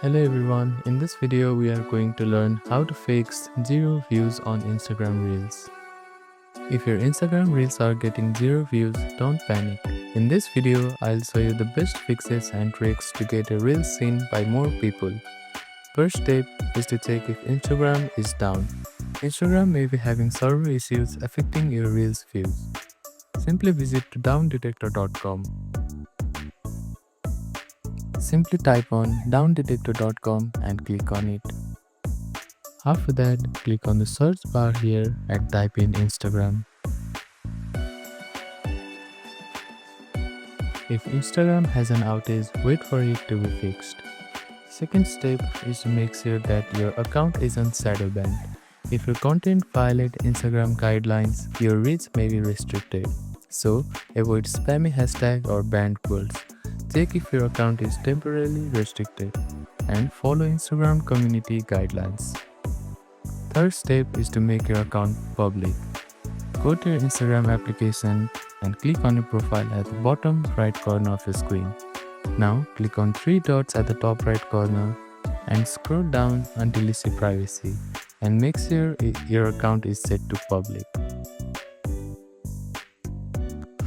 Hello everyone, in this video we are going to learn how to fix 0 views on Instagram Reels. If your Instagram Reels are getting 0 views, don't panic. In this video, I'll show you the best fixes and tricks to get a reel seen by more people. First step is to check if Instagram is down. Instagram may be having server issues affecting your Reels views. Simply visit to downdetector.com. Simply type on downdetector.com and click on it. After that, click on the search bar here and type in Instagram. If Instagram has an outage, wait for it to be fixed. Second step is to make sure that your account isn't shadow banned. If your content violates Instagram guidelines, your reach may be restricted. So, avoid spammy hashtag or banned words. Check if your account is temporarily restricted and follow Instagram community guidelines. Third step is to make your account public. Go to your Instagram application and click on your profile at the bottom right corner of your screen. Now click on 3 dots at the top right corner and scroll down until you see privacy and make sure your account is set to public.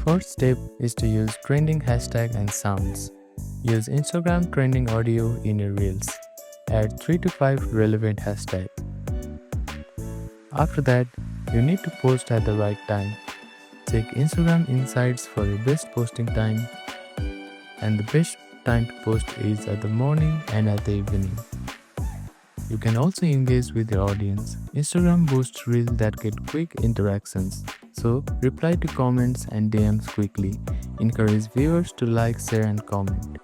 Fourth step is to use trending hashtag and sounds. Use Instagram trending audio in your reels. Add 3 to 5 relevant hashtags. After that, you need to post at the right time. Check Instagram Insights for your best posting time, and the best time to post is at the morning and at the evening. You can also engage with your audience. Instagram boosts reels that get quick interactions, so reply to comments and DMs quickly. Encourage viewers to like, share and comment.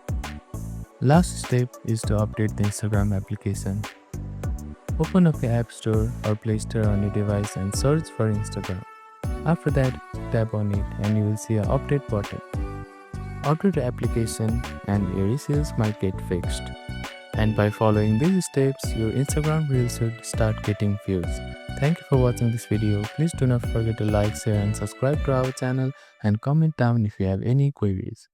Last step is to update the Instagram application. Open up your App Store or Play Store on your device and search for Instagram. After that, tap on it and you will see an update button. Update the application and your issues might get fixed. And by following these steps, your Instagram Reels should start getting views. Thank you for watching this video. Please do not forget to like, share and subscribe to our channel and comment down if you have any queries.